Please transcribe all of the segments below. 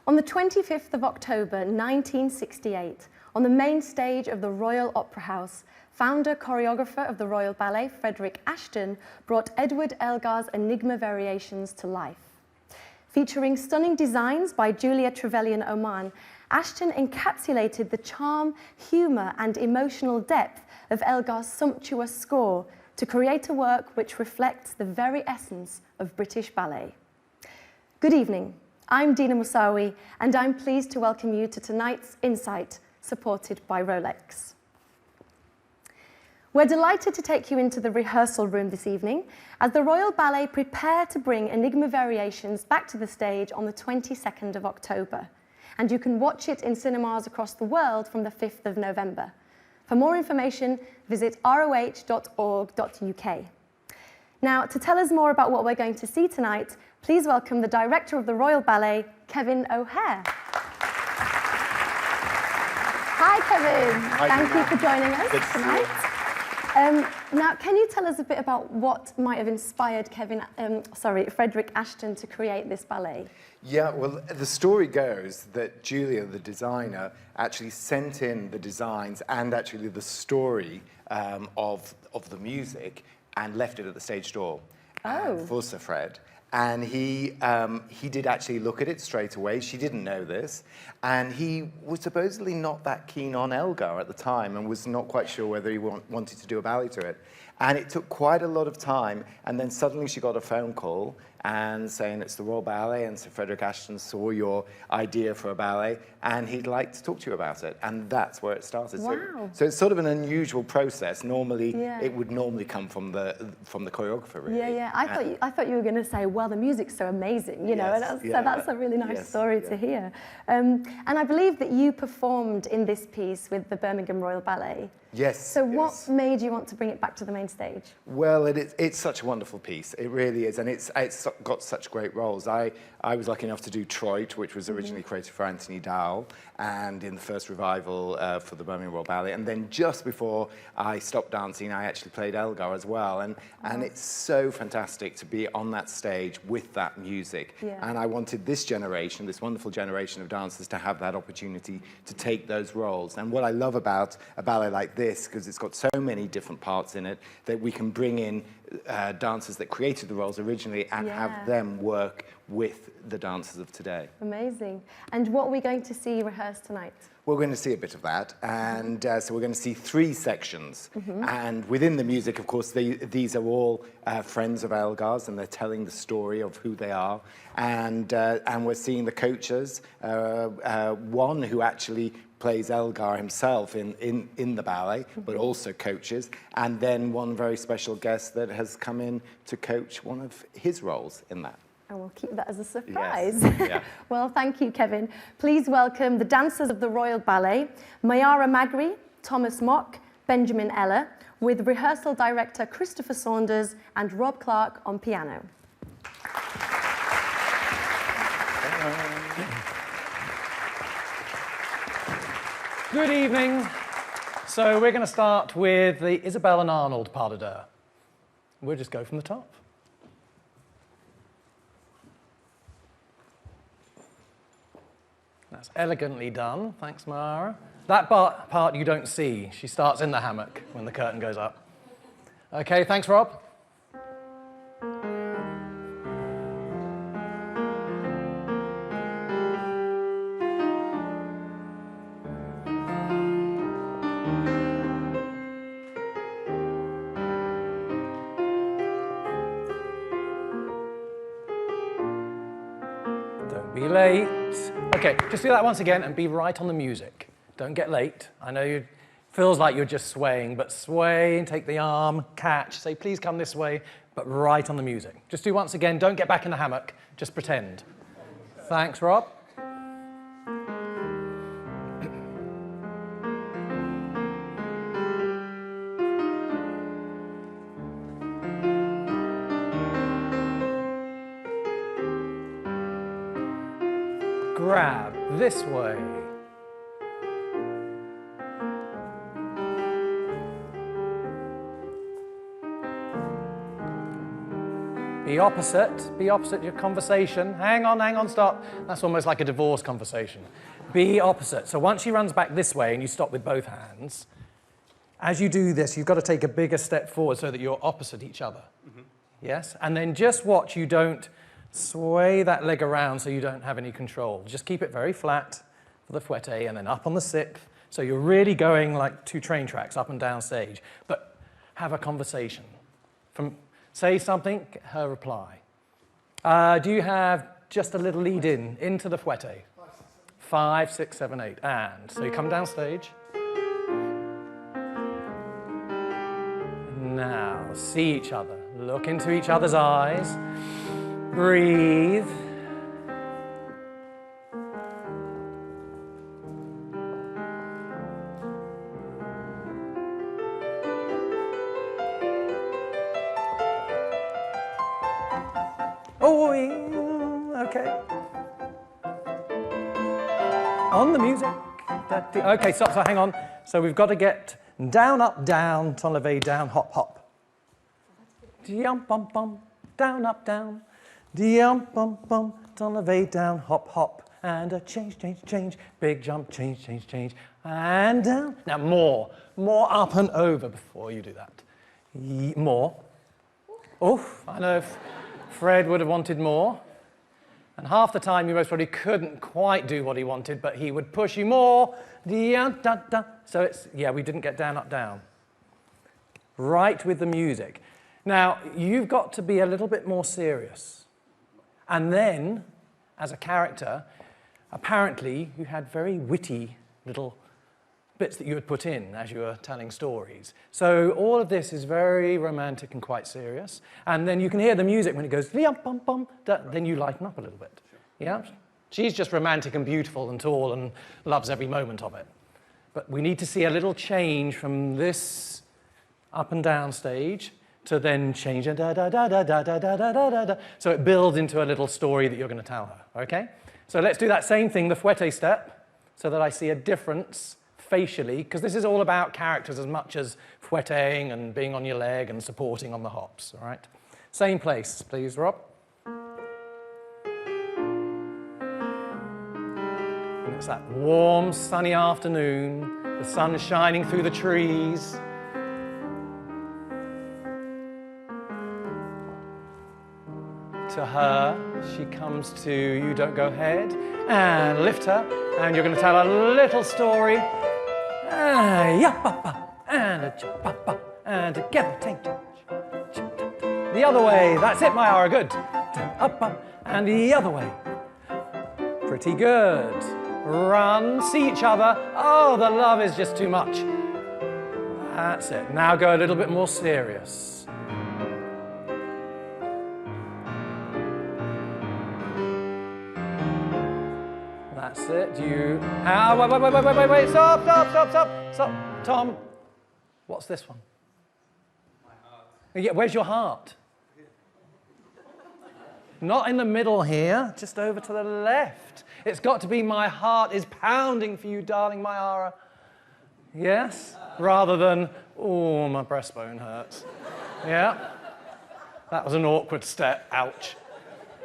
On the 25th of October 1968, on the main stage of the Royal Opera House, founder-choreographer of the Royal Ballet, Frederick Ashton, brought Edward Elgar's Enigma variations to life. Featuring stunning designs by Julia Trevelyan Oman, Ashton encapsulated the charm, humour and emotional depth of Elgar's sumptuous score to create a work which reflects the very essence of British ballet. Good evening, I'm Dina Musawi, and I'm pleased to welcome you to tonight's Insight, supported by Rolex. We're delighted to take you into the rehearsal room this evening as the Royal Ballet prepare to bring Enigma variations back to the stage on the 22nd of October. And you can watch it in cinemas across the world from the 5th of November. For more information, visit roh.org.uk. Now, to tell us more about what we're going to see tonight, please welcome the Director of the Royal Ballet, Kevin O'Hare. Hi, Kevin. Thank you for joining us tonight. Now, can you tell us a bit about what might have inspired Frederick Ashton to create this ballet? Yeah, well, the story goes that Julia, the designer, actually sent in the designs and actually the story of the music and left it at the stage door for Sir Fred. And he did actually look at it straight away. She didn't know this. And he was supposedly not that keen on Elgar at the time and was not quite sure whether he wanted to do a ballet to it. And it took quite a lot of time. And then suddenly she got a phone call and saying it's the Royal Ballet and Sir Frederick Ashton saw your idea for a ballet and he'd like to talk to you about it. And that's where it started. Wow. So it's sort of an unusual process. Normally, it would normally come from the choreographer, really. Yeah. I thought you were going to say, well, the music's so amazing, you know, and so that's a really nice story to hear. And I believe that you performed in this piece with the Birmingham Royal Ballet. Yes. So what made you want to bring it back to the main stage? Well, it's such a wonderful piece. It really is, and it's got such great roles. I was lucky enough to do Troit, which was originally created for Anthony Dowell, and in the first revival for the Birmingham Royal Ballet. And then just before I stopped dancing, I actually played Elgar as well. And it's so fantastic to be on that stage with that music. Yeah. And I wanted this generation, this wonderful generation of dancers, to have that opportunity to take those roles. And what I love about a ballet like this, because it's got so many different parts in it, that we can bring in dancers that created the roles originally and have them work with the dancers of today. Amazing. And what are we going to see rehearsed tonight? We're going to see a bit of that, and so we're going to see 3 sections. And within the music, of course, these are all friends of Elgar's, and they're telling the story of who they are. And we're seeing the coaches, one who actually plays Elgar himself in the ballet, but also coaches, and then one very special guest that has come in to coach one of his roles in that. And we'll keep that as a surprise. Yes. Yeah. Well, thank you, Kevin. Please welcome the dancers of the Royal Ballet, Mayara Magri, Thomas Mock, Benjamin Eller, with rehearsal director Christopher Saunders and Rob Clark on piano. Good evening. So we're going to start with the Isabel and Arnold pas de deux. We'll just go from the top. That's elegantly done. Thanks, Mara. That part you don't see. She starts in the hammock when the curtain goes up. Okay, thanks, Rob. Don't be late. Okay, just do that once again and be right on the music. Don't get late. I know it feels like you're just swaying, but sway and take the arm, catch, say please come this way, but right on the music. Just do once again, don't get back in the hammock, just pretend. Thanks, Rob. Grab this way. Be opposite your conversation. Hang on, stop. That's almost like a divorce conversation. Be opposite. So once she runs back this way and you stop with both hands, as you do this, you've got to take a bigger step forward so that you're opposite each other. Mm-hmm. Yes? And then just watch you don't sway that leg around so you don't have any control. Just keep it very flat for the fouette and then up on the sixth. So you're really going like 2 train tracks up and down stage. But have a conversation. Say something, her reply. Do you have just a little lead into the fouette? 5, 6, 7, 8. And so you come down stage. Now, see each other. Look into each other's eyes. Breathe. Oh, yeah. Okay. On the music. Okay, so hang on. So we've got to get down, up, down, ton levé, down, hop, hop. Dum, bum, bum, down, up, down. Dum, bum, bum, ton levé, down, hop, hop. And a change, change, change. Big jump, change, change, change. And down. Now more up and over before you do that. More. Oh, I know if Fred would have wanted more. And half the time you most probably couldn't quite do what he wanted, but he would push you more. So it's, yeah, we didn't get down, up, down. Right with the music. Now, you've got to be a little bit more serious. And then, as a character, apparently you had very witty little bits that you would put in as you were telling stories. So all of this is very romantic and quite serious. And then you can hear the music when it goes, then you lighten up a little bit. Yeah? She's just romantic and beautiful and tall and loves every moment of it. But we need to see a little change from this up and down stage to then change, so it builds into a little story that you're going to tell her, okay? So let's do that same thing, the fouette step, so that I see a difference facially, because this is all about characters as much as fouetting and being on your leg and supporting on the hops, all right? Same place, please, Rob. And it's that warm, sunny afternoon, the sun shining through the trees. To her, she comes to you, don't go ahead, and lift her, and you're going to tell a little story. And a jump, and together, take the other way. That's it, Mayara, good. Up, and the other way. Pretty good. Run, see each other. Oh, the love is just too much. That's it. Now go a little bit more serious. That's it. Wait. Stop. Tom, what's this one? My heart. Yeah, where's your heart? Not in the middle here, just over to the left. It's got to be my heart is pounding for you, darling Mayara. Yes? Rather than, oh, my breastbone hurts. Yeah? That was an awkward step. Ouch.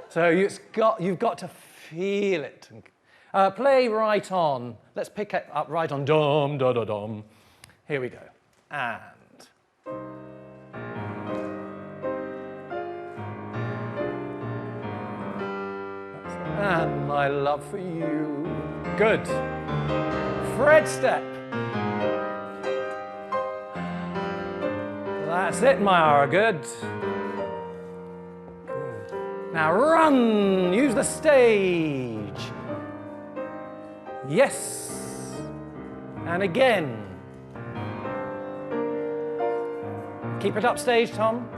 So you've got to feel it. Play right on. Let's pick it up right on. Dom, da, da, dom. Here we go. And. And my love for you. Good. Fred step. That's it, Mayara. Good. Now run. Use the stage. Yes. And again. Keep it up stage, Tom.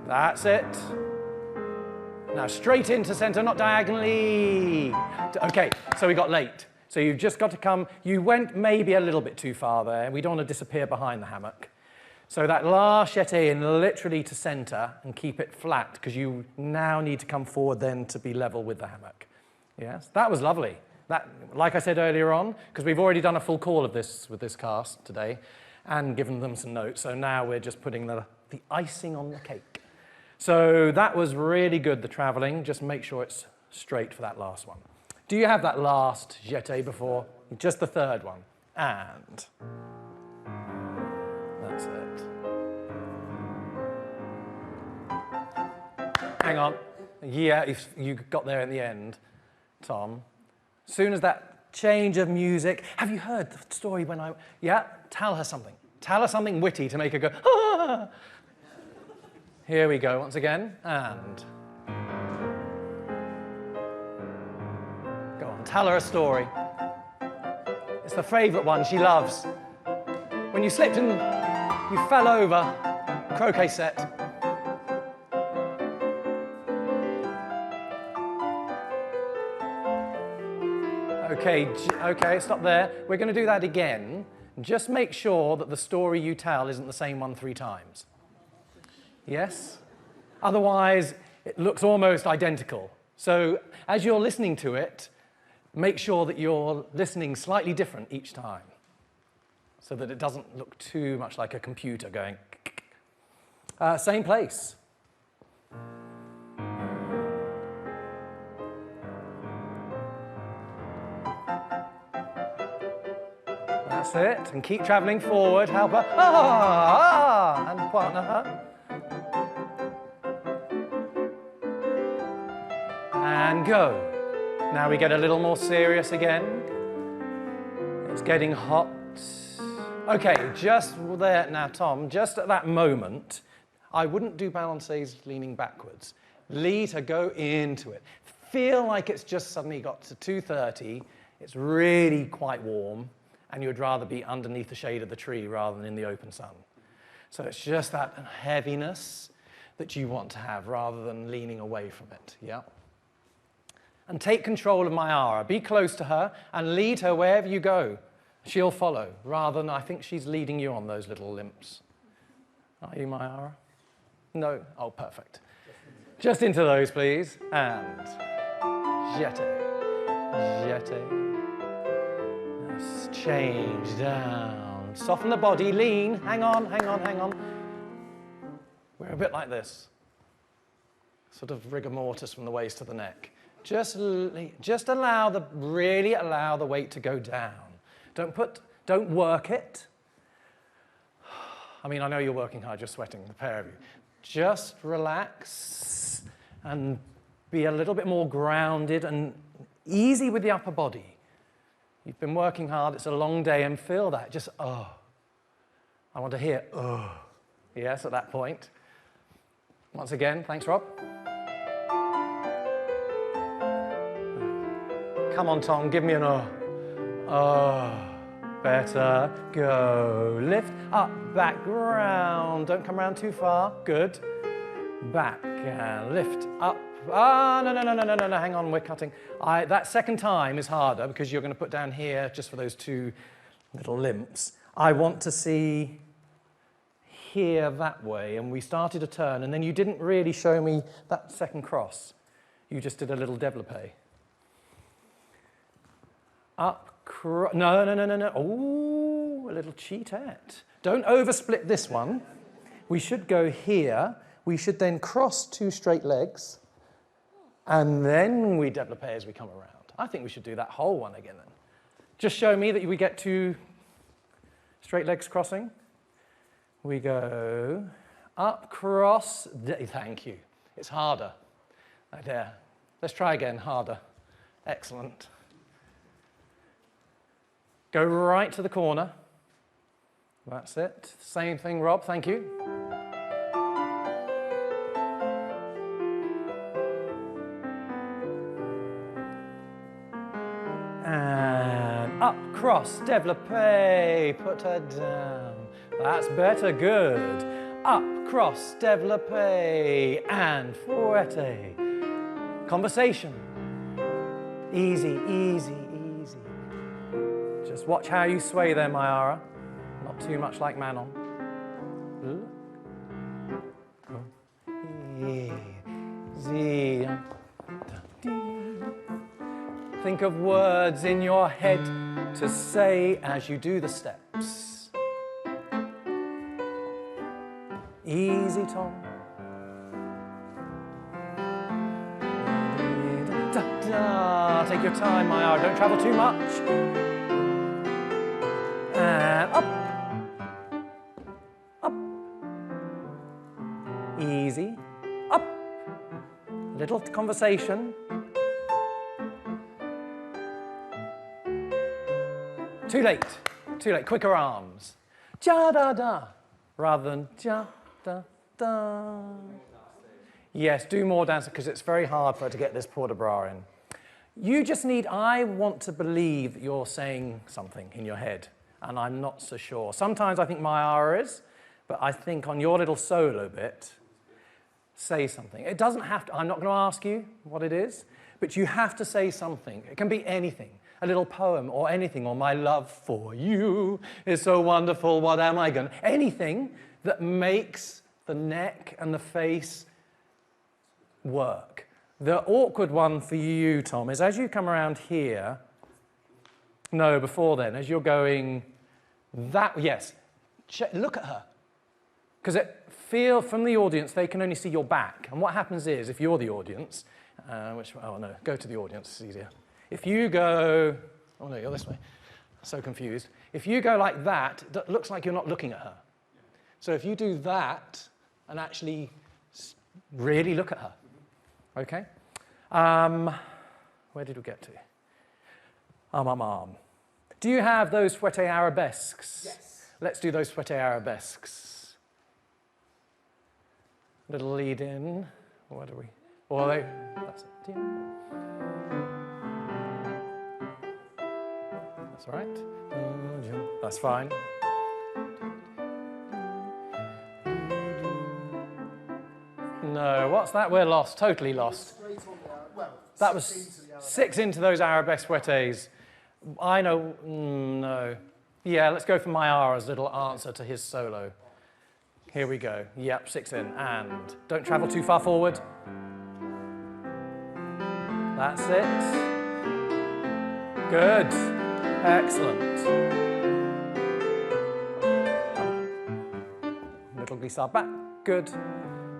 That's it. Now straight into center, not diagonally. Okay, so we got late. So you've just got to come. You went maybe a little bit too far there. We don't want to disappear behind the hammock. So that last jeté in literally to center and keep it flat, because you now need to come forward then to be level with the hammock. Yes, that was lovely. That, like I said earlier on, because we've already done a full call of this with this cast today and given them some notes, so now we're just putting the icing on the cake. So that was really good, the travelling. Just make sure it's straight for that last one. Do you have that last jeté before? Just the third one. And that's it. Hang on. Yeah, if you got there in the end, Tom. As soon as that change of music, have you heard the story when I, yeah, tell her something. Tell her something witty to make her go, ah! Here we go once again, and go on, tell her a story. It's the favourite one she loves. When you slipped and you fell over, croquet set. Okay, stop there. We're going to do that again. Just make sure that the story you tell isn't the same one 3 times. Yes? Otherwise, it looks almost identical. So as you're listening to it, make sure that you're listening slightly different each time so that it doesn't look too much like a computer going. Same place. That's it. And keep travelling forward. Help her. Ah, and partner her. And go. Now we get a little more serious again. It's getting hot. Okay, just there now, Tom, just at that moment, I wouldn't do balancés leaning backwards. Lead her, go into it. Feel like it's just suddenly got to 2:30, it's really quite warm, and you'd rather be underneath the shade of the tree rather than in the open sun. So it's just that heaviness that you want to have rather than leaning away from it, yeah? And take control of Mayara. Be close to her and lead her wherever you go. She'll follow, rather than I think she's leading you on those little limps. Are you, Mayara? No? Oh, perfect. Just into those, please. And jeté, jeté. Yes, change down. Soften the body, lean. Hang on, hang on, hang on. We're a bit like this. Sort of rigor mortis from the waist to the neck. Just really allow the weight to go down. Don't work it. I mean, I know you're working hard, you're sweating, the pair of you. Just relax and be a little bit more grounded and easy with the upper body. You've been working hard, it's a long day, and feel that, just, oh. I want to hear, oh. Yes, at that point. Once again, thanks, Rob. Come on, Tom, give me an oh. Oh, better. Go. Lift, up, back, round. Don't come around too far. Good. Back and lift, up. Ah, no, hang on, we're cutting. That second time is harder because you're going to put down here just for those 2 little limps. I want to see here that way, and we started a turn, and then you didn't really show me that second cross. You just did a little développé. Up, no. Oh, a little cheatette. Don't oversplit this one. We should go here. We should then cross 2 straight legs, and then we développé as we come around. I think we should do that whole one again then. Just show me that we get 2 straight legs crossing. We go up, cross. Thank you. It's harder. Right there. Let's try again, harder. Excellent. Go right to the corner. That's it. Same thing, Rob, thank you. And up, cross, développé, put her down. That's better, good. Up, cross, développé, and fouette. Conversation. Easy, easy, easy. Just watch how you sway there, Mayara. Not too much like Manon. Easy. Think of words in your head to say as you do the steps. Easy, Tom. Take your time, my don't travel too much. And up. Up. Easy. Up. Little conversation. Too late. Too late. Quicker arms. Ja-da-da. Rather than ja-da-da. Yes, do more dance because it's very hard for her to get this port de bras in. You just need, I want to believe that you're saying something in your head, and I'm not so sure. Sometimes I think my aura is, but I think on your little solo bit, say something. It doesn't have to, I'm not going to ask you what it is, but you have to say something. It can be anything, a little poem or anything, or my love for you is so wonderful, what am I going to, anything that makes the neck and the face work. The awkward one for you, Tom, is as you come around here, no, before then, as you're going that, yes, look at her. Because feel from the audience, they can only see your back. And what happens is, if you're the audience, oh no, go to the audience, it's easier. If you go, oh no, you're this way, so confused. If you go like that, it looks like you're not looking at her. So if you do that and actually really look at her, okay? Where did we get to? Do you have those fouette arabesques? Yes. Let's do those fouette arabesques. Little lead in. What do we? Or they? That's it. That's all right. That's fine. No, what's that? We're lost, totally lost. That was 6 into those arabesque fouettes. I know, no. Yeah, let's go for Mayara's little answer to his solo. Here we go. Yep, 6 in, and don't travel too far forward. That's it. Good. Excellent. Little glissade back. Good.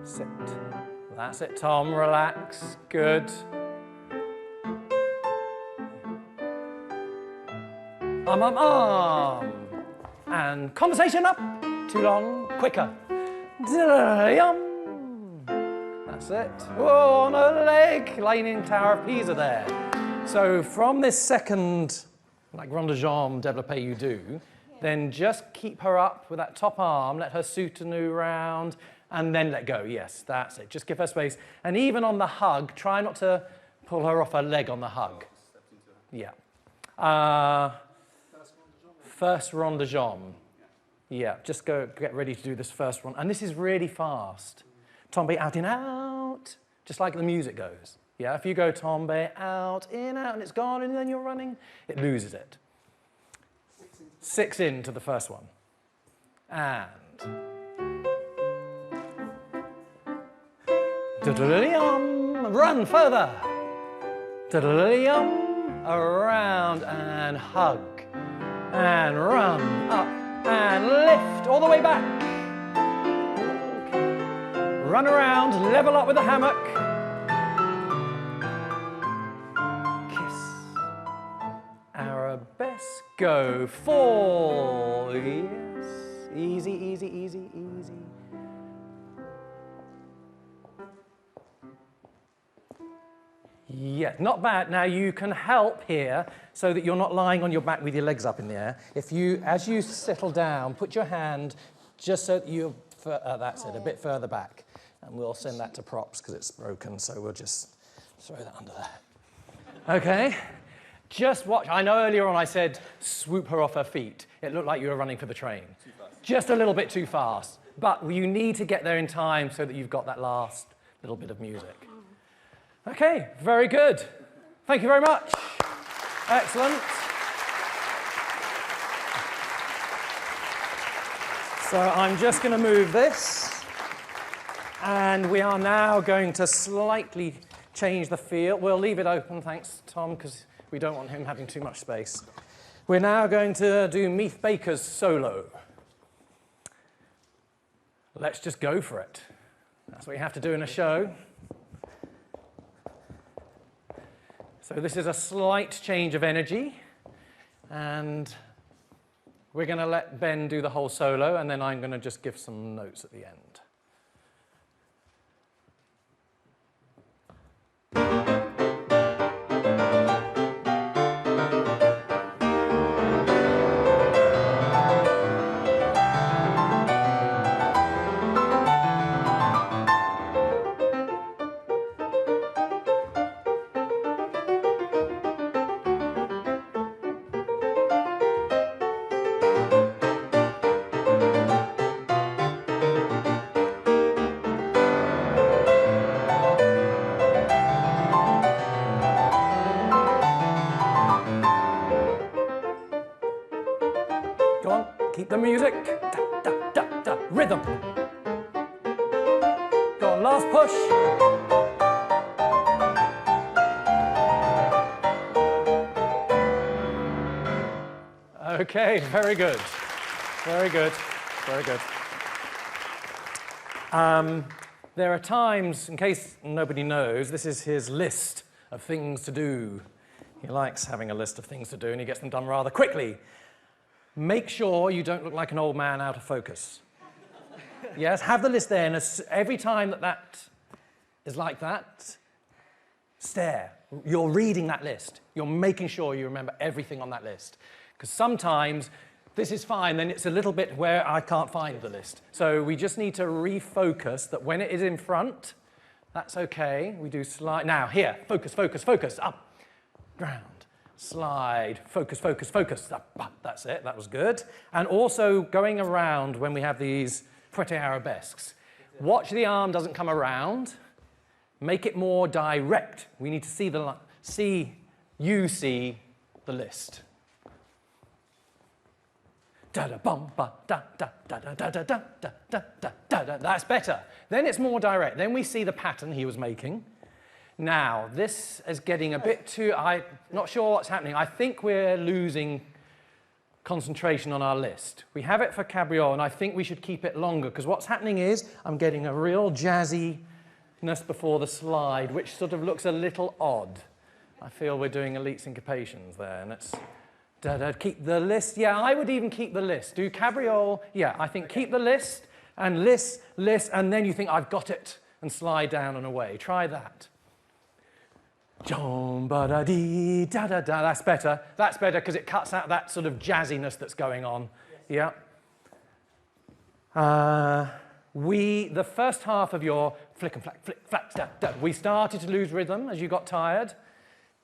Sit. That's it, Tom. Relax. Good. And conversation up. Too long. Quicker. That's it. Oh, on a leg. Leaning Tower of Pisa there. So from this second, like rond de jambe développé you do, then just keep her up with that top arm. Let her soutenu round. And then let go, yes, that's it. Just give her space. And even on the hug, try not to pull her off her leg on the hug. Yeah. First rond de jambe. Yeah, just get ready to do this first one. And this is really fast. Tombe out, in, out. Just like the music goes. Yeah, if you go tombe out, in, out, and it's gone, and then you're running, it loses it. 6 into the first one. And... run further. Around and hug. And run up and lift all the way back. Okay. Run around, level up with the hammock. Kiss. Arabesque. Go. 4. Yes. Easy, easy, easy, easy. Yeah, not bad. Now you can help here so that you're not lying on your back with your legs up in the air. If you, as you settle down, put your hand just so that you're, that's it, a bit further back. And we'll send that to props because it's broken, so we'll just throw that under there. Okay? Just watch. I know earlier on I said swoop her off her feet. It looked like you were running for the train. Too fast. Just a little bit too fast. But you need to get there in time so that you've got that last little bit of music. Okay, very good. Thank you very much. Excellent. So I'm just going to move this. And we are now going to slightly change the feel. We'll leave it open, thanks, Tom, because we don't want him having too much space. We're now going to do Meath Baker's solo. Let's just go for it. That's what you have to do in a show. So this is a slight change of energy, and we're going to let Ben do the whole solo, and then I'm going to just give some notes at the end. Go on, keep the music. Da, da, da, da. Rhythm. Go on, last push. Okay, very good. Very good. Very good. There are times, in case nobody knows, this is his list of things to do. He likes having a list of things to do, and he gets them done rather quickly. Make sure you don't look like an old man out of focus. Yes, have the list there, and every time that is like that, stare. You're reading that list. You're making sure you remember everything on that list. Because sometimes this is fine, then it's a little bit where I can't find the list. So we just need to refocus that when it is in front, that's okay. We do slide. Now, here, focus, focus, focus. Up, ground. Slide, focus, focus, focus. Up. That's it, that was good. And also going around when we have these pretty arabesques. Watch the arm doesn't come around. Make it more direct. We need to see the list. Da da bum ba da da da da da da da da da da da. That's better. Then it's more direct. Then we see the pattern he was making. Now, this is getting a bit too, I'm not sure what's happening. I think we're losing concentration on our list. We have it for cabriole, and I think we should keep it longer, because what's happening is I'm getting a real jazziness before the slide, which sort of looks a little odd. I feel we're doing elite syncopations there, and it's da-da, keep the list. Yeah, I would even keep the list. Do cabriole, yeah, I think keep the list, and list, and then you think, I've got it, and slide down and away. Try that. Jom ba da dee da da da. That's better. That's better because it cuts out that sort of jazziness that's going on. Yes. Yeah. The first half of your flick and flack, flick, flack, da, da, we started to lose rhythm as you got tired.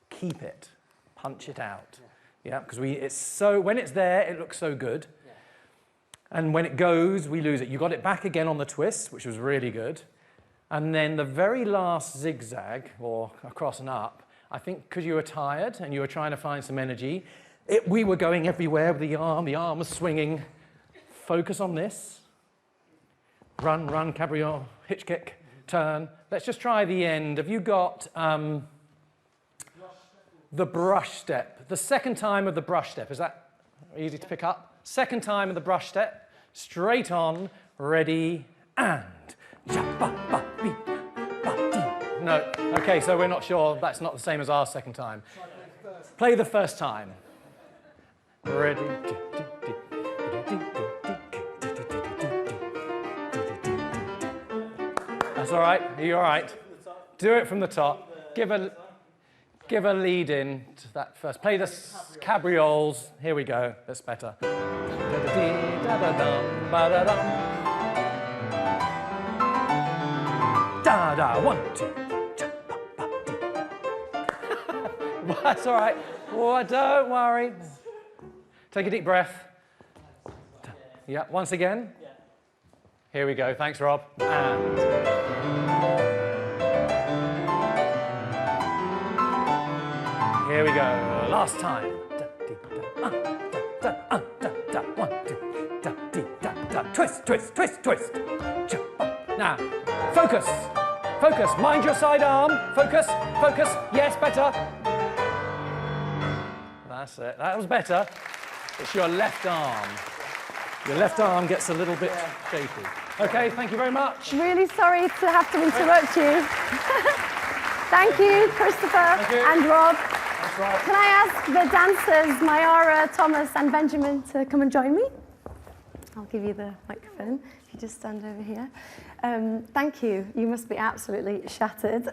Keep it. Punch it out. Yeah, because when it's there, it looks so good. Yeah. And when it goes, we lose it. You got it back again on the twist, which was really good. And then the very last zigzag, or across and up, I think because you were tired and you were trying to find some energy, we were going everywhere with the arm was swinging. Focus on this. Run, run, cabriole, hitch kick, turn. Let's just try the end. Have you got the brush step? The second time of the brush step, is that easy to pick up? Second time of the brush step, straight on, ready, and. No, okay, so we're not sure. That's not the same as our second time. Play the first time. Ready. That's all right. Are you all right? Do it from the top. Give a lead in to that first. Play the cabrioles. Here we go. That's better. Da da, 1, 2. That's all right. Oh, don't worry. Take a deep breath. Yeah, once again. Here we go. Thanks, Rob. And here we go. Last time. 1, 2. Twist, twist, twist, twist. Now, focus. Focus. Mind your side arm. Focus. Focus. Yes, better. That's it. That was better. It's your left arm. Your left arm gets a little bit shaky. Okay, thank you very much. Really sorry to have to interrupt you. Thank you, Christopher and Rob. Right. Can I ask the dancers, Mayara, Thomas and Benjamin, to come and join me? I'll give you the microphone if you just stand over here. Thank you. You must be absolutely shattered.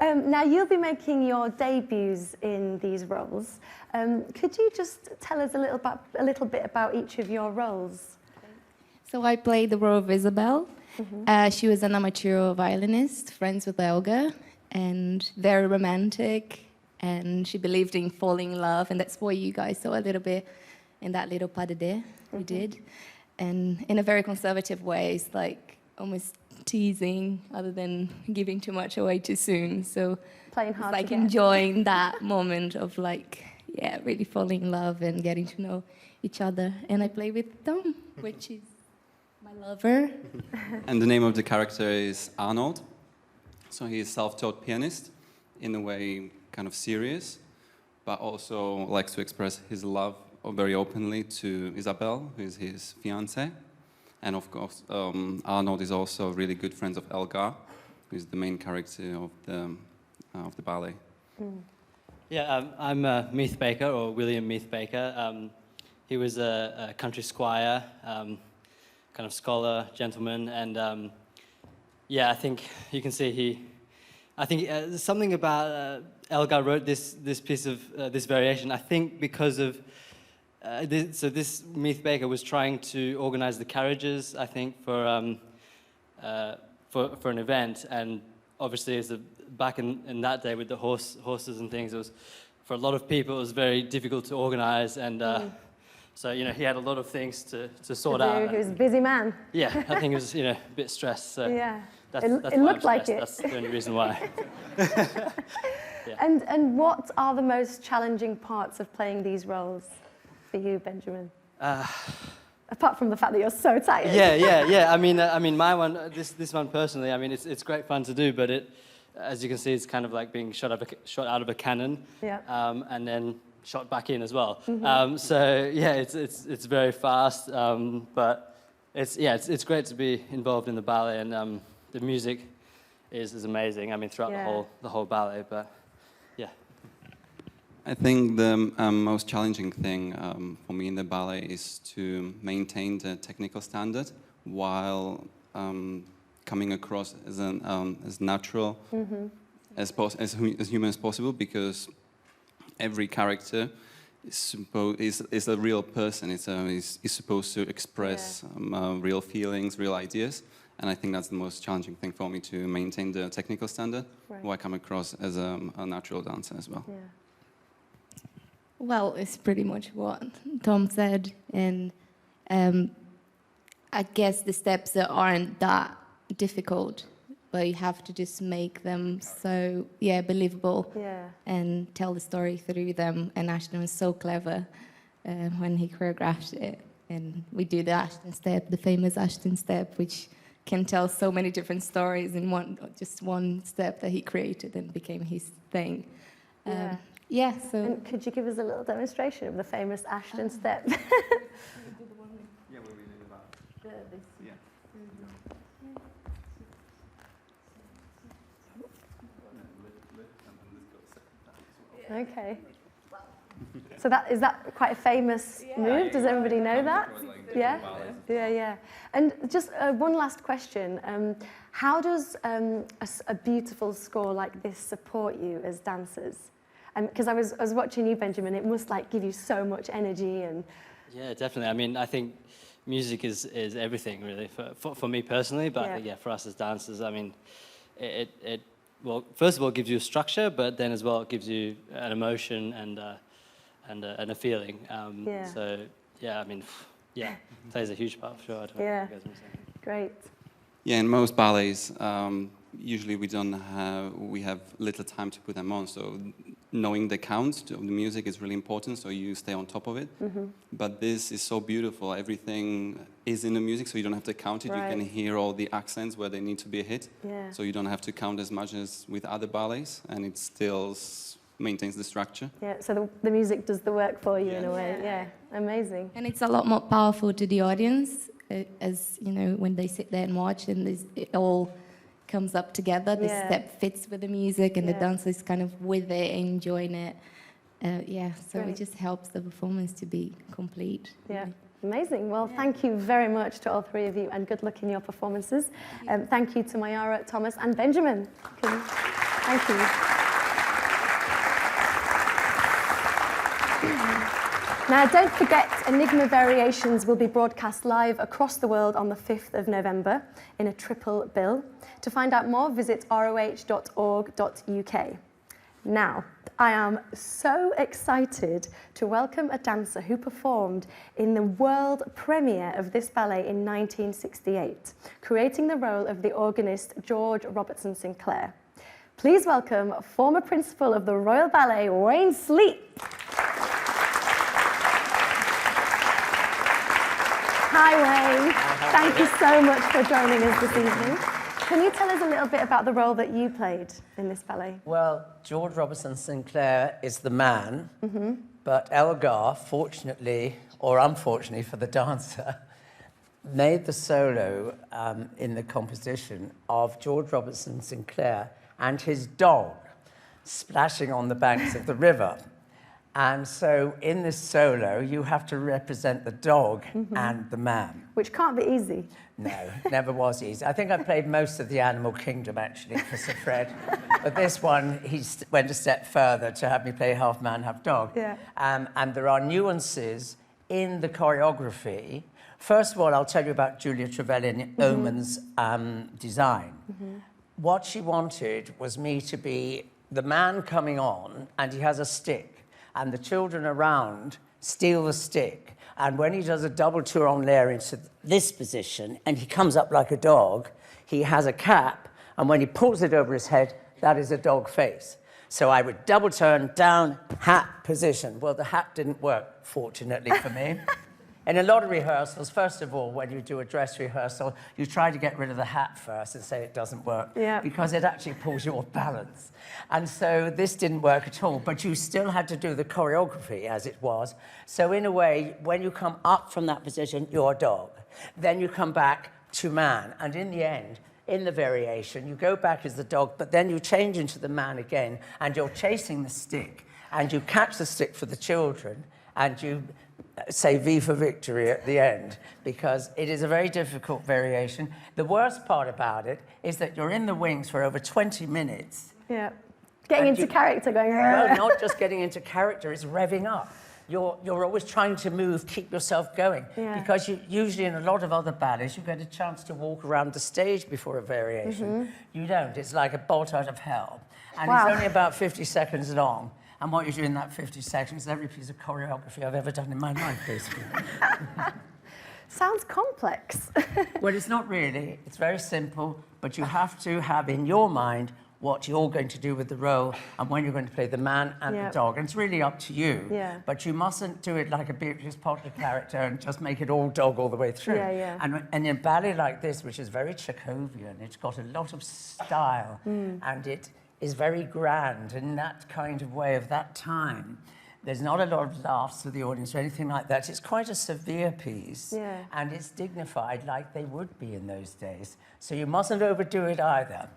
Now, you'll be making your debuts in these roles. Could you just tell us a little bit about each of your roles? So I played the role of Isabel. She was an amateur violinist, friends with Elgar, and very romantic. And she believed in falling in love, and that's what you guys saw a little bit in that little pas de deux we did. And in a very conservative way, it's like almost teasing, other than giving too much away too soon. So Playing it's hard like to get. enjoying that moment of like, yeah, really falling in love and getting to know each other. And I play with Tom, which is my lover. And the name of the character is Arnold. So he's a self-taught pianist, in a way kind of serious, but also likes to express his love very openly to Isabel, who is his fiancée. And of course, Arnold is also really good friends of Elgar, who is the main character of the ballet. Yeah, I'm Meath Baker, or William Meath Baker. He was a country squire, kind of scholar, gentleman, and yeah, I think you can see I think something about Elgar wrote this piece of this variation. I think because of this Meath Baker was trying to organize the carriages, I think, for an event, and obviously back in that day with the horses and things, it was, for a lot of people, it was very difficult to organize, and so he had a lot of things to sort out. He was a busy man. Yeah, I think it was a bit stressed. So Yeah. that's It why looked I'm like stressed. it. That's the only reason why. And what are the most challenging parts of playing these roles for you, Benjamin? Apart from the fact that you're so tired. Yeah. I mean, my one, this one personally, I mean, it's great fun to do, but as you can see, it's kind of like being shot out of a cannon, Yeah. and then shot back in as well. So yeah, it's very fast, but it's great to be involved in the ballet, and the music is amazing. I mean, throughout the whole ballet, but yeah. I think the most challenging thing for me in the ballet is to maintain the technical standard while coming across as natural as human as possible, because every character is a real person. Is supposed to express real feelings, real ideas, and I think that's the most challenging thing for me, to maintain the technical standard while I come across as a natural dancer as well. Yeah. Well, it's pretty much what Tom said, and I guess the steps that aren't that difficult, but you have to just make them so believable, and tell the story through them. And Ashton was so clever when he choreographed it, and we do the Ashton step, the famous Ashton step, which can tell so many different stories in one step that he created and became his thing. So. And could you give us a little demonstration of the famous Ashton step? Yeah, what we did about. Yeah. Okay. So is that quite a famous move? Does everybody know that? Yeah. And just one last question. How does a beautiful score like this support you as dancers? Because I was watching you, Benjamin, it must give you so much energy and... Yeah, definitely. I mean, I think music is everything, really, for me personally, but I think, for us as dancers, I mean, it well, first of all, gives you a structure, but then as well, it gives you an emotion and a feeling. So, yeah, I mean, plays a huge part, for sure. I don't know what you guys want to say. Great. Yeah, in most ballets, usually we have little time to put them on, so knowing the count of the music is really important, so you stay on top of it. But this is so beautiful. Everything is in the music, so you don't have to count it. Right. You can hear all the accents where they need to be hit. Yeah. So you don't have to count as much as with other ballets, and it still maintains the structure. Yeah, so the music does the work for you in a way. Yeah, amazing. And it's a lot more powerful to the audience, as when they sit there and watch, and it all comes up together. The step fits with the music, and the dancer is kind of with it, enjoying it. So it just helps the performance to be complete. Yeah. Amazing. Well, thank you very much to all three of you, and good luck in your performances. Thank you to Mayara, Thomas, and Benjamin. Thank you. Now, don't forget, Enigma Variations will be broadcast live across the world on the 5th of November in a triple bill. To find out more, visit roh.org.uk. Now, I am so excited to welcome a dancer who performed in the world premiere of this ballet in 1968, creating the role of the organist George Robertson Sinclair. Please welcome former principal of the Royal Ballet, Wayne Sleep. Hi, Wayne. Thank you so much for joining us this evening. Can you tell us a little bit about the role that you played in this ballet? Well, George Robertson Sinclair is the man, but Elgar, fortunately or unfortunately for the dancer, made the solo in the composition of George Robertson Sinclair and his dog splashing on the banks of the river. And so in this solo, you have to represent the dog and the man. Which can't be easy. No, never was easy. I think I played most of the animal kingdom, actually, for Sir Fred. But this one, he went a step further to have me play half man, half dog. Yeah. And there are nuances in the choreography. First of all, I'll tell you about Julia Trevelyan Oman's design. What she wanted was me to be the man coming on, and he has a stick. And the children around steal the stick. And when he does a double tour en l'air into this position, and he comes up like a dog, he has a cap, and when he pulls it over his head, that is a dog face. So I would double turn, down, hat, position. Well, the hat didn't work, fortunately for me. In a lot of rehearsals, first of all, when you do a dress rehearsal, you try to get rid of the hat first and say it doesn't work, because it actually pulls you off balance. And so this didn't work at all, but you still had to do the choreography as it was. So in a way, when you come up from that position, you're a dog. Then you come back to man, and in the end, in the variation, you go back as the dog, but then you change into the man again, and you're chasing the stick, and you catch the stick for the children, and you say V for victory at the end, because it is a very difficult variation. The worst part about it is that you're in the wings for over 20 minutes. Yeah. Getting into character, going... Well, not just getting into character, it's revving up. You're always trying to move, keep yourself going. Because usually in a lot of other ballets, you get a chance to walk around the stage before a variation. You don't. It's like a bolt out of hell. And it's only about 50 seconds long. And what you do in that 50 seconds is every piece of choreography I've ever done in my life, basically. Sounds complex. Well, it's not really. It's very simple, but you have to have in your mind what you're going to do with the role and when you're going to play the man and the dog. And it's really up to you. But you mustn't do it like a Beatrice Potter character and just make it all dog all the way through. And in a ballet like this, which is very Chekhovian, it's got a lot of style, and it is very grand in that kind of way of that time. There's not a lot of laughs to the audience or anything like that. It's quite a severe piece, and it's dignified like they would be in those days. So you mustn't overdo it either.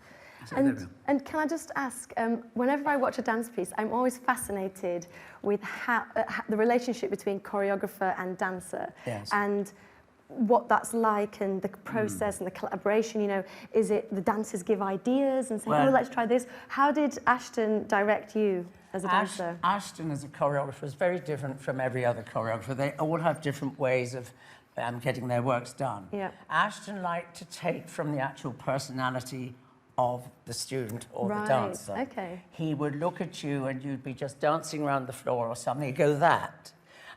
And can I just ask, whenever I watch a dance piece, I'm always fascinated with how, the relationship between choreographer and dancer. And what that's like, and the process and the collaboration. You know, is it the dancers give ideas and say, oh, let's try this? How did Ashton direct you as a dancer? Ashton as a choreographer is very different from every other choreographer. They all have different ways of getting their works done. Ashton liked to take from the actual personality of the student or the dancer. He would look at you and you'd be just dancing around the floor or something, he'd go that.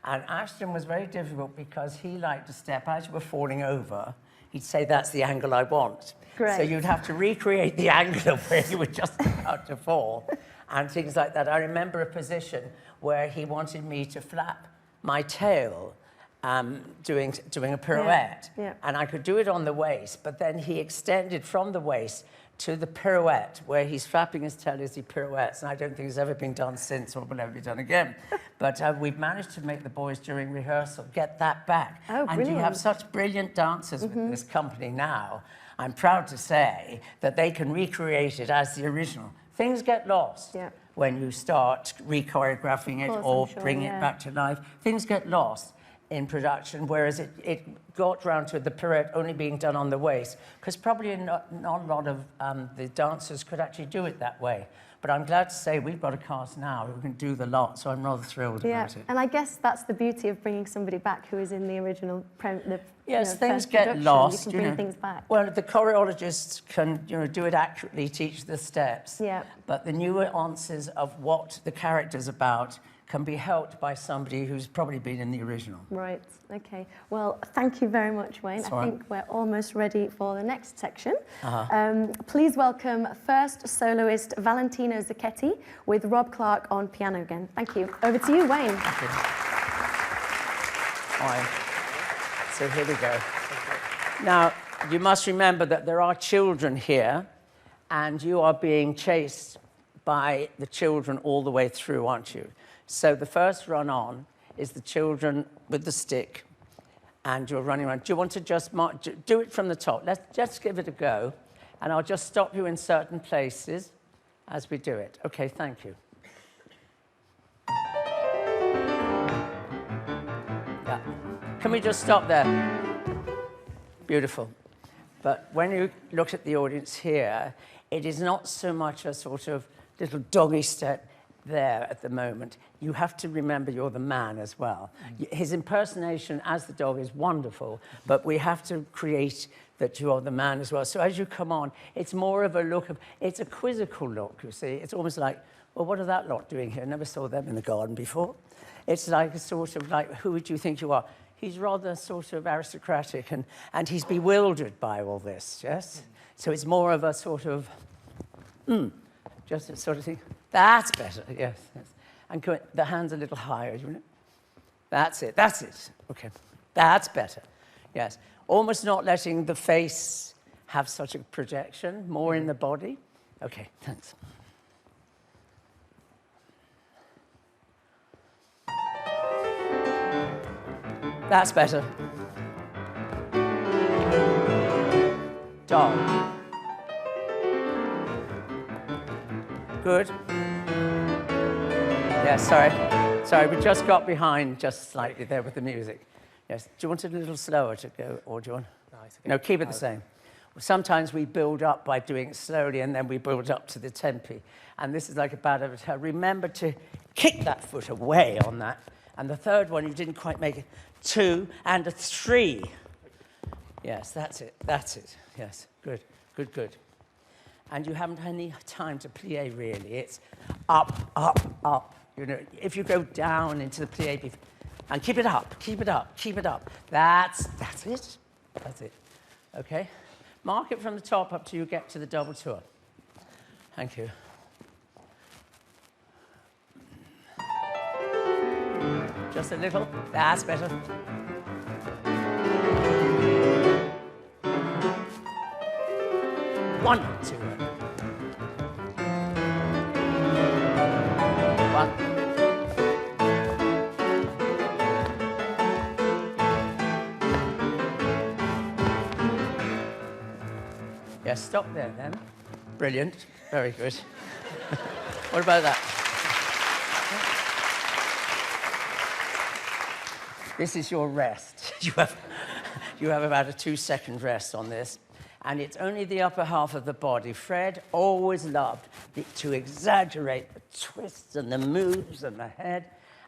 And Ashton was very difficult because he liked to step, as you were falling over, he'd say, that's the angle I want. So you'd have to recreate the angle of where you were just about to fall and things like that. I remember a position where he wanted me to flap my tail doing a pirouette. And I could do it on the waist, but then he extended from the waist to the pirouette, where he's flapping his tail as he pirouettes, and I don't think it's ever been done since or will ever be done again. But we've managed to make the boys during rehearsal get that back. And you have such brilliant dancers with this company now. I'm proud to say that they can recreate it as the original. Things get lost when you start re-choreographing it or bringing it back to life. Things get lost in production, whereas it got round to the pirouette only being done on the waist, because probably not a lot of the dancers could actually do it that way. But I'm glad to say we've got a cast now who can do the lot, so I'm rather thrilled about it. And I guess that's the beauty of bringing somebody back who is in the original Yes, things get lost. You can bring things back. Well, the choreologists can, do it accurately, teach the steps. Yeah. But the nuances of what the character's about can be helped by somebody who's probably been in the original. Right. Okay. Well, thank you very much, Wayne. I think we're almost ready for the next section. Please welcome first soloist Valentino Zacchetti with Rob Clark on piano again. Thank you. Over to you, Wayne. Thank you. All right. So here we go. Now, you must remember that there are children here, and you are being chased by the children all the way through, aren't you? So the first run on is the children with the stick, and you're running around. Do you want to just do it from the top? Let's just give it a go, and I'll just stop you in certain places as we do it. Okay, thank you. Yeah. Can we just stop there? Beautiful. But when you look at the audience here, it is not so much a sort of little doggy step there at the moment. You have to remember you're the man as well. His impersonation as the dog is wonderful, but we have to create that you are the man as well. So as you come on, it's more of a look of, it's a quizzical look, you see. It's almost like, well, what are that lot doing here? Never saw them in the garden before. It's like a sort of like, who do you think you are? He's rather sort of aristocratic and he's bewildered by all this, yes? So it's more of a sort of, just a sort of thing. That's better, yes. And the hands a little higher, you know? That's it. Okay, that's better, yes. Almost not letting the face have such a projection, more in the body. Okay, thanks. That's better. Dog. Good. Yes, sorry, we just got behind just slightly there with the music. Yes, do you want it a little slower to go, or do you want? No, keep it the same. Sometimes we build up by doing it slowly, and then we build up to the tempi. And this is like a bad avatar. Remember to kick that foot away on that. And the third one, you didn't quite make it. 2 and a 3. Yes, that's it. Yes, good. And you haven't had any time to plie, really. It's up, up, up. You know, if you go down into the plie, and keep it up. That's it. Okay? Mark it from the top up till you get to the double tour. Thank you. Just a little. That's better. One, 2. 1. Yes, stop there then. Brilliant. Very good. What about that? This is your rest. You have about a 2-second rest on this. And it's only the upper half of the body. Fred always loved to exaggerate the twists and the moves and the head.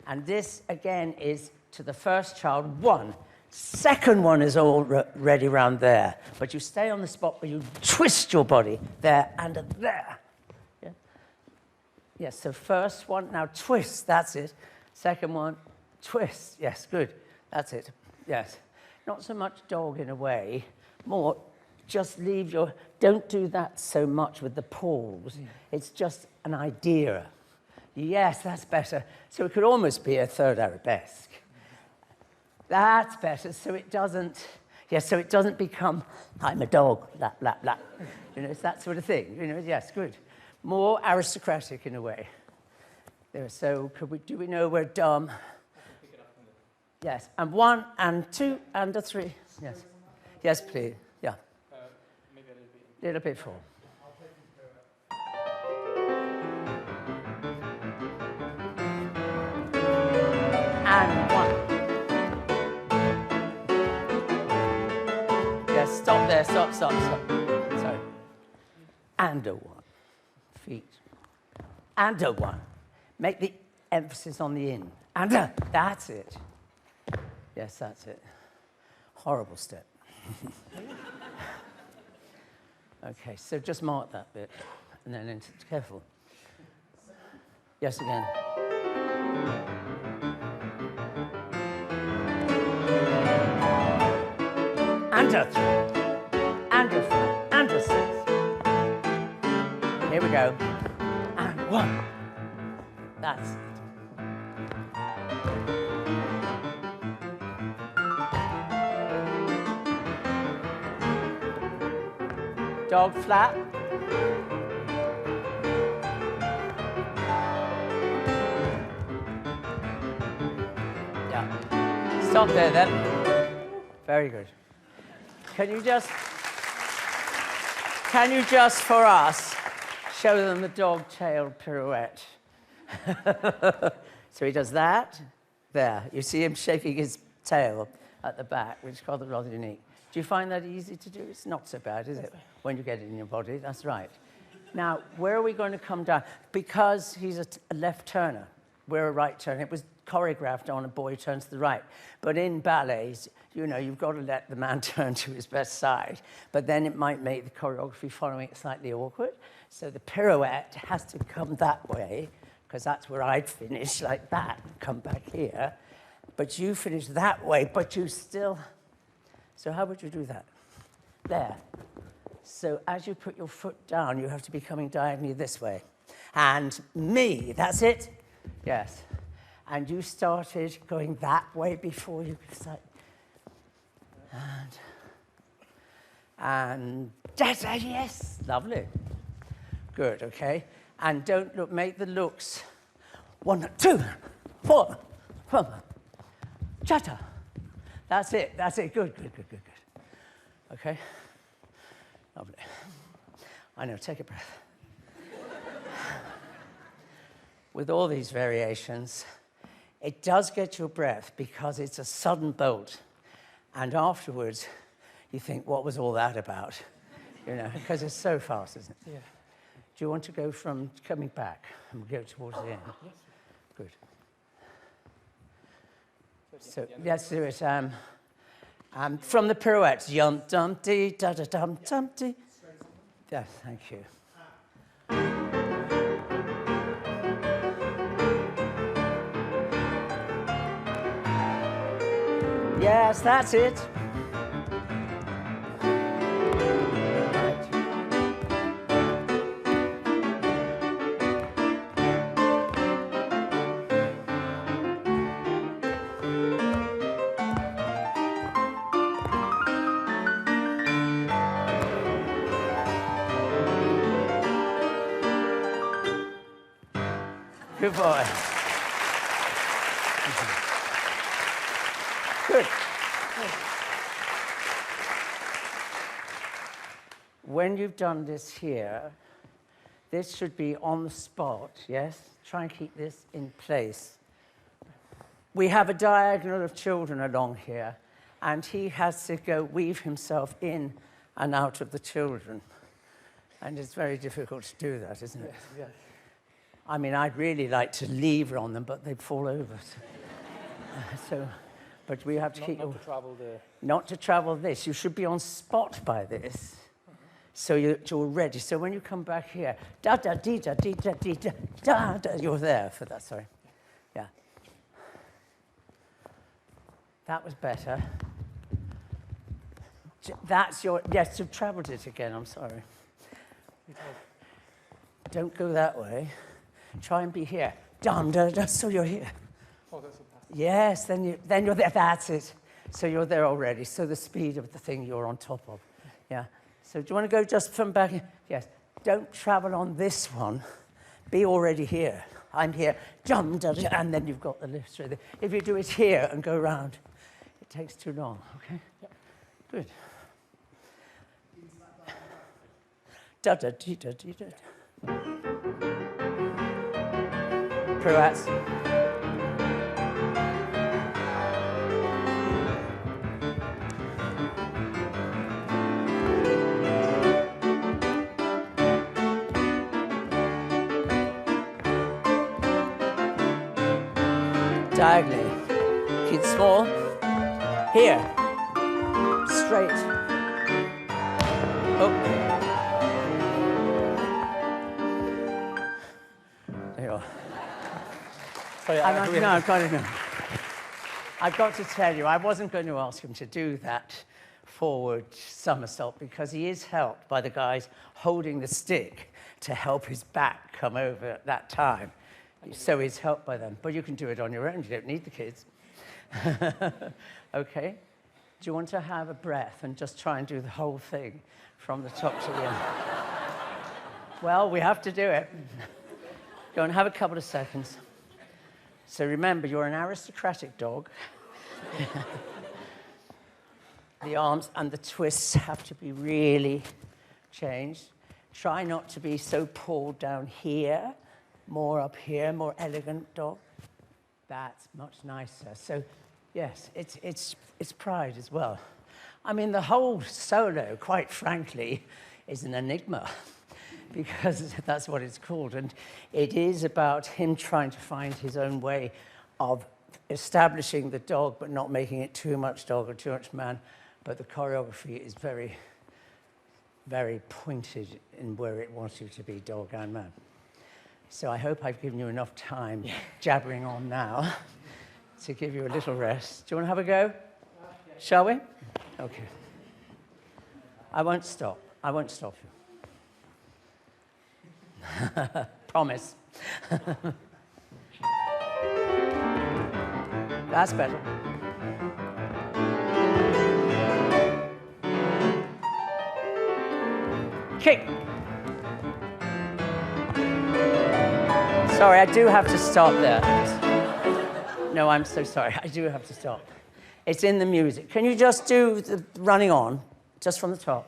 And this, again, is to the first child, 1. Second one is already round there. But you stay on the spot where you twist your body there and there. Yeah? Yes, so first one, now twist, that's it. Second one, twist, yes, good. That's it, yes. Not so much dog in a way, more just leave your, don't do that so much with the pause. It's just an idea. Yes, that's better. So it could almost be a third arabesque. That's better, so it doesn't, so it doesn't become, I'm a dog, lap, lap, lap. You know, it's that sort of thing. You know, yes, good. More aristocratic in a way. There, so do we know we're dumb? Yes, and 1 and 2 and a 3. Yes. Yes, please. Yeah. Maybe Little bit full. And one. Yes, stop there, stop. Sorry. And a one. Feet. And a one. Make the emphasis on the in. And a. That's it. Yes, that's it. Horrible step. Okay, so just mark that bit, and then into careful. Yes, again. And a 3, and a 4, and a 6. Here we go. And 1. That's it. Dog flat. Yeah. Stop there then. Very good. Can you just for us show them the dog-tailed pirouette? So he does that. There. You see him shaking his tail at the back, which is rather unique. Do you find that easy to do? It's not so bad, is it? When you get it in your body, that's right. Now, where are we going to come down? Because he's a left turner, we're a right turner. It was choreographed on a boy turns to the right. But in ballets, you know, you've got to let the man turn to his best side. But then it might make the choreography following it slightly awkward. So the pirouette has to come that way, because that's where I'd finish, like that, come back here. But you finish that way, but you still... So how would you do that? There. So as you put your foot down, you have to be coming diagonally this way. And me, that's it? Yes. And you started going that way before you could start. And yes, lovely. Good, okay. And don't look, make the looks. 1, 2, 4, 5, chatter. That's it, good. Okay? Lovely. I know, take a breath. With all these variations, it does get your breath because it's a sudden bolt. And afterwards, you think, what was all that about? You know, because it's so fast, isn't it? Yeah. Do you want to go from coming back and go towards the end? Yes. Good. So let's do it. From the pirouettes. Yum dum dee da da dum dum dee. Yes, thank you. Yes, that's it. Good boy. Good. When you've done this here, this should be on the spot, yes? Try and keep this in place. We have a diagonal of children along here, and he has to go weave himself in and out of the children. And it's very difficult to do that, isn't it? Yeah. I mean, I'd really like to lever on them, but they'd fall over. But we have to keep... Not to travel there. Not to travel this. You should be on spot by this. So you're ready. So when you come back here, da-da-dee-da-dee-da-dee-da-da-da, you're there for that, sorry. Yeah. That was better. That's your... Yes, you've traveled it again, I'm sorry. Don't go that way. Try and be here. Dum, da, da, so you're here. Oh, that's a pass. Yes, then you're there. That's it. So you're there already. So the speed of the thing you're on top of. Yeah. So do you want to go just from back here? Yes. Don't travel on this one. Be already here. I'm here. Dum, da, da, and then you've got the lift straight there. If you do it here and go round, it takes too long. Okay? Yep. Good. Da-da-dee-da-dee-da. Pirouettes. Diagonally. Keep small. Here. Straight. Oh. There you are. Sorry, I've got to tell you, I wasn't going to ask him to do that forward somersault because he is helped by the guys holding the stick to help his back come over at that time. So he's helped by them. But you can do it on your own. You don't need the kids. Okay. Do you want to have a breath and just try and do the whole thing from the top to the end? Well, we have to do it. Go and have a couple of seconds. So remember, you're an aristocratic dog. The arms and the twists have to be really changed. Try not to be so pulled down here, more up here, more elegant dog. That's much nicer. So, yes, it's pride as well. I mean, the whole solo, quite frankly, is an enigma because that's what it's called. And it is about him trying to find his own way of establishing the dog, but not making it too much dog or too much man. But the choreography is very, very pointed in where it wants you to be dog and man. So I hope I've given you enough time jabbering on now to give you a little rest. Do you want to have a go? Shall we? Okay. I won't stop. I won't stop you. Promise. That's better. Kick. Sorry, I do have to stop there. No, I'm so sorry. I do have to stop. It's in the music. Can you just do the running on, just from the top?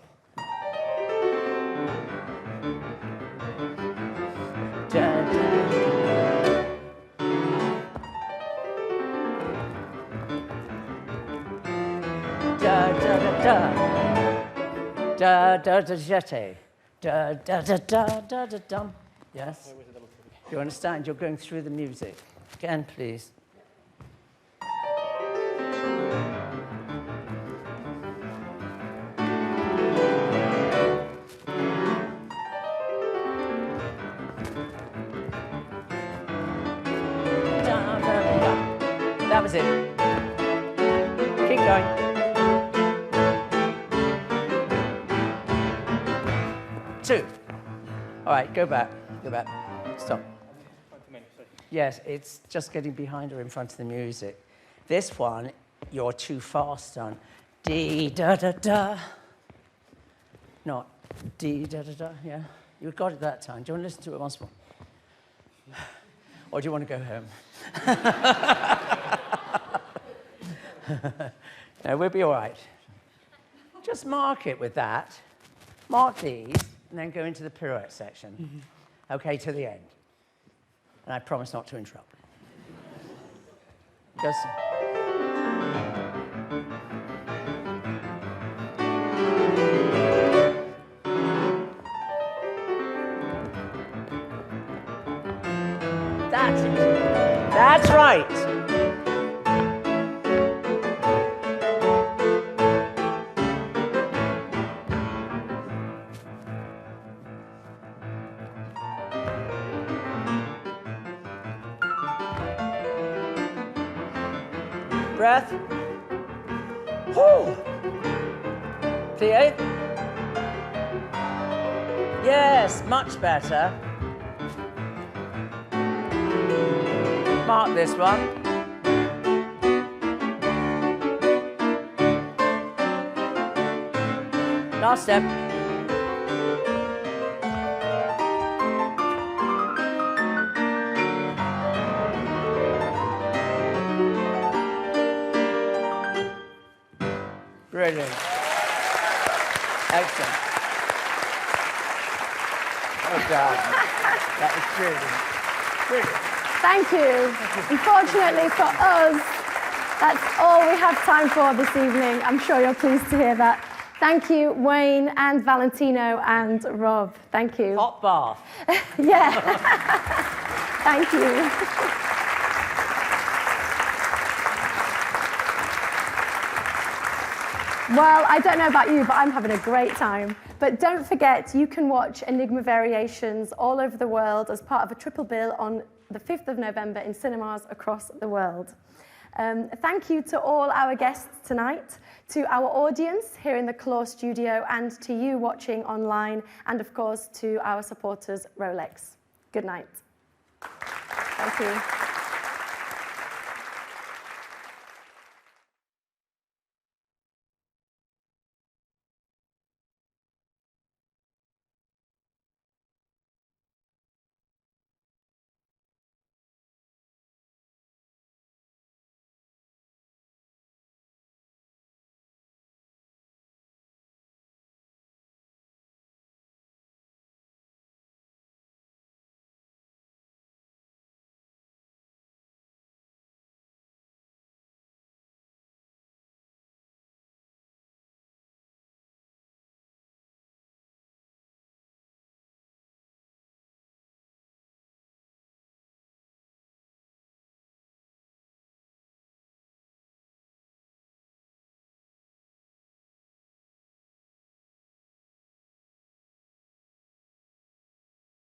Da, da, da, da, da, jete. Da, da, da, da, da, da, dum. Yes? You understand? You're going through the music. Again, please. That was it. Keep going. Two. All right, go back. Go back. Stop. Yes, it's just getting behind or in front of the music. This one, you're too fast on. Dee da da da. Not dee da da da. Yeah, you got it that time. Do you want to listen to it once more? Or do you want to go home? No, we'll be all right. Just mark it with that. Mark these, and then go into the pirouette section. Mm-hmm. Okay, to the end. And I promise not to interrupt. Just... That's right. Breath. Whoo. Clear. Yes, much better. Mark this one. Last step. Brilliant. Excellent. Well done. That was brilliant. Brilliant. Thank you. Unfortunately for us, that's all we have time for this evening. I'm sure you're pleased to hear that. Thank you, Wayne and Valentino and Rob. Thank you. Hot bath. Yeah. Thank you. Well, I don't know about you, but I'm having a great time. But don't forget, you can watch Enigma variations all over the world as part of a triple bill on the 5th of November in cinemas across the world. Thank you to all our guests tonight, to our audience here in the Claw studio, and to you watching online, and of course to our supporters, Rolex. Good night. Thank you.